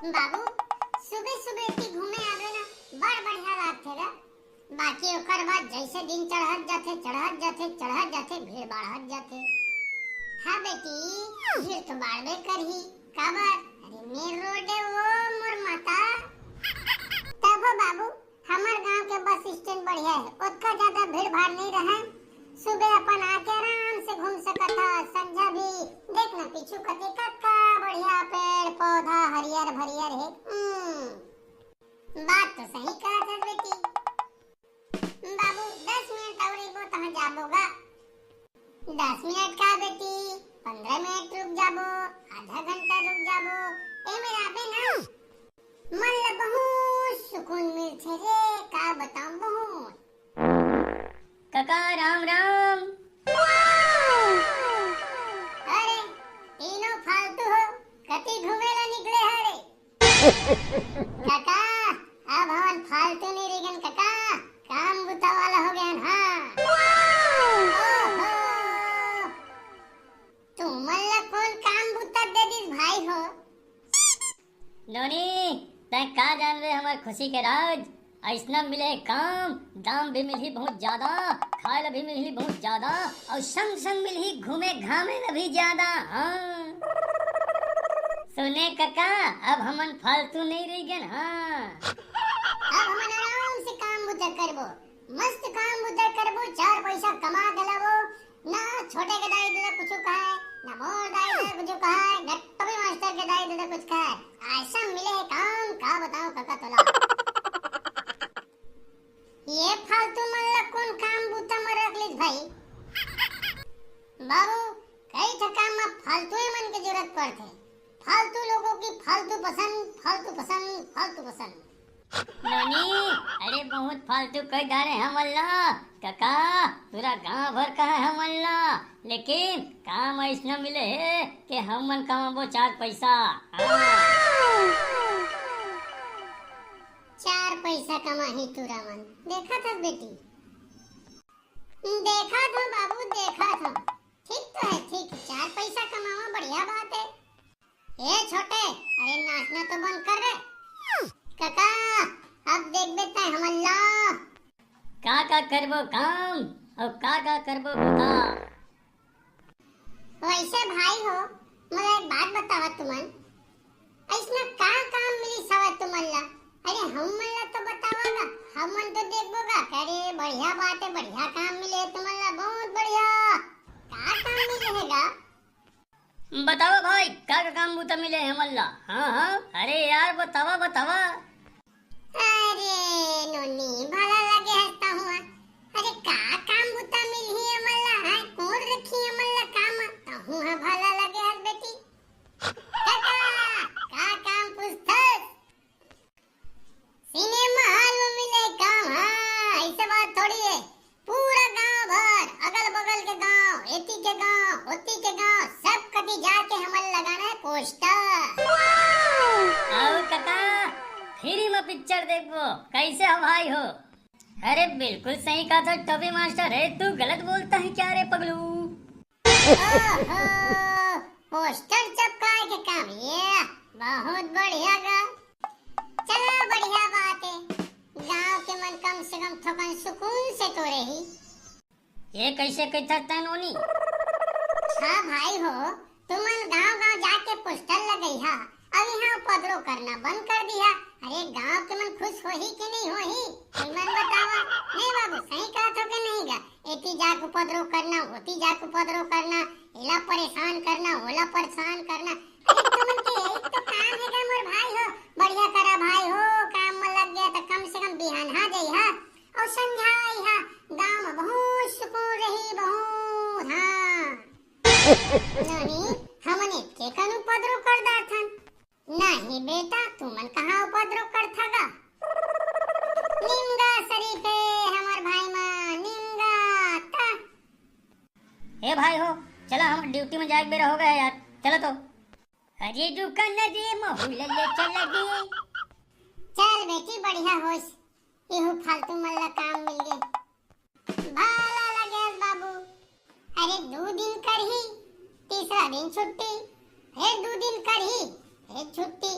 बाबू सुबह सुबह की घूमे आवे ना बड़ बढ़िया लागथे रे। बाकी ओकर बाद जैसे दिन चढ़त जाथे भीड़ बढ़त जाथे। हाँ बेटी, भीड़ तो बाढ़बे करही। काबर? अरे मेन रोड है वो मोर माता। तब बाबू हमार गांव के बस स्टैंड बढ़िया है, उतना ज्यादा भीड़ भाड़ नहीं रहे। सुबह अपन आके आराम से घूम सकता, संझा भी देखना पीछू कति कक्का बढ़िया पेड़ पौधा हरियर भरियर है। बात तो सही कहा था बेटी। बाबू 10 मिनट और इबो तहां जाबोगा। 10 मिनट का बेटी, 15 मिनट रुक जाबो, आधा घंटा रुक जाबो। ए मेरा बे ना मन ल बहुत सुकून मिलथे रे, का बताऊं बहुत। काका राम राम। अरे तीनों फालतू हो, कति घूमेला निकले हरे। काका अब हमन फालतू नहीं रही गन काका, काम बुता वाला हो गया हाँ। ओहो, तुमन ला कौन काम बुता दे दिस भाई हो? नोनी तै का जान रहे हमार खुशी के राज। ऐसना मिले काम, दाम भी मिलही बहुत ज्यादा, खाए ला भी मिलही बहुत ज्यादा, और संग संग मिलही घूमे घामे ला भी ज्यादा। हाँ सुने काका, अब हमन फालतू नहीं रही गन। हाँ अब हमन आराम से काम बुता करबो, मस्त काम बुता करबो, 4 पैसा कमा गलबो। ना छोटे के दाई दादा कुछ कहे, ना मोर दाई दादा कुछ कहे, ना टोपी मास्टर के दाई दादा कुछ कहे। ऐसा मिले है काम, का बताऊं काका तोला। ये फालतू मन ला कौन काम बुता में रख लीस भाई? बाबू कई ठकाम में फालतू मन की जरूरत पड़थे। फालतू लोगों की फालतू पसंद, फालतू पसंद, फालतू पसंद। नोनी अरे बहुत फालतू कह डाले हमन ला काका, पूरा गांव भर का है हमन ला, लेकिन काम ऐसना मिले है कि हमन कमाबो 4 पैसा। 4 पैसा कमाही तुरा मन देखा था बेटी, देखा था बाबू, देखा था। ठीक तो है, ठीक 4 पैसा कमावा बढ़िया बात है। ए छोटे, अरे नाचना तो बंद कर रे। काका अब देख बेटा हमन ला का करबो काम और का करबो बता। वैसे भाई हो, मला एक बात बतावा तुमन, ऐसना का काम मिली सवा तुमन ला? अरे हमन ला तो बतावागा, हमन तो देखबोगा। अरे बढ़िया बात है, बढ़िया काम मिले तुमन ला, बहुत बढ़िया। का काम मिले हैगा? बतावा भाई, का काम बुता मिले हमन ला? हाँ अरे यार बतावा बतावा। अरे नोनी भला लगे हंसता हुआ। अरे का काम बुता मिली हमन ला? हां कौन रखी हमन ला काम? तहु है भला लगे हंस बेटी। काका का काम पूछथस? सिनेमा हॉल में मिले काम। हाँ ऐसे बात थोड़ी है, पूरा गांव भर, अगल बगल के गांव, एती के गांव, ओती के गांव, सब कटी जाके हमन लगाना है पोस्टर। आओ काका फ्री में पिक्चर देखबो, कैसे हो भाई हो? अरे बिल्कुल सही कहा था टॉपी मास्टर है, तू गलत बोलता है क्या रे पगलू? ओहो, पोस्टर चिपकाए के काम, ये बहुत बढ़िया गा। चलो बढ़िया बात है, गांव के मन कम से कम थोकन सुकून से तो रही। ये कैसे कहता है नोनी? हाँ भाई हो, तुमन गांव गांव जाके पोस्टर लगई हा, अब यहाँ उपद्रव करना बंद कर दिया। अरे गांव के मन खुश होही कि नहीं होही? तुमन बतावा। नहीं बाबू सही कहा तो कि नहीं गा? एती जाके उपद्रव करना, ओती जाके उपद्रव करना, इला परेशान करना, ओला परेशान करना। अरे तुमन के यही तो काम है गा मोर भाई हो। बढ़िया करा भाई हो, काम में लग गया तो कम से कम बिहान हा जाई हा और समझाई हा, गांव में बहुत सुकून रही बहुत। हाँ नोनी हमने के कन उपद्रव कर दाथन? नहीं बेटा, तुमन कहाँ उपद्रव करथा गा? निम्गा शरीफ है हमार भाई मां, निम्गा ता। ए भाई हो, चला हम ड्यूटी में जाके बेरा हो गया यार, चलो तो। अरे दुकान दे महू ले चल लगे। चल बेटी बढ़िया होश, इहु फालतू मल्ला काम मिल गए। भाला लगे बाबू। अरे 2 दिन करही, तीसरा दिन छुट्टी, फिर 2 दिन करही, फिर छुट्टी।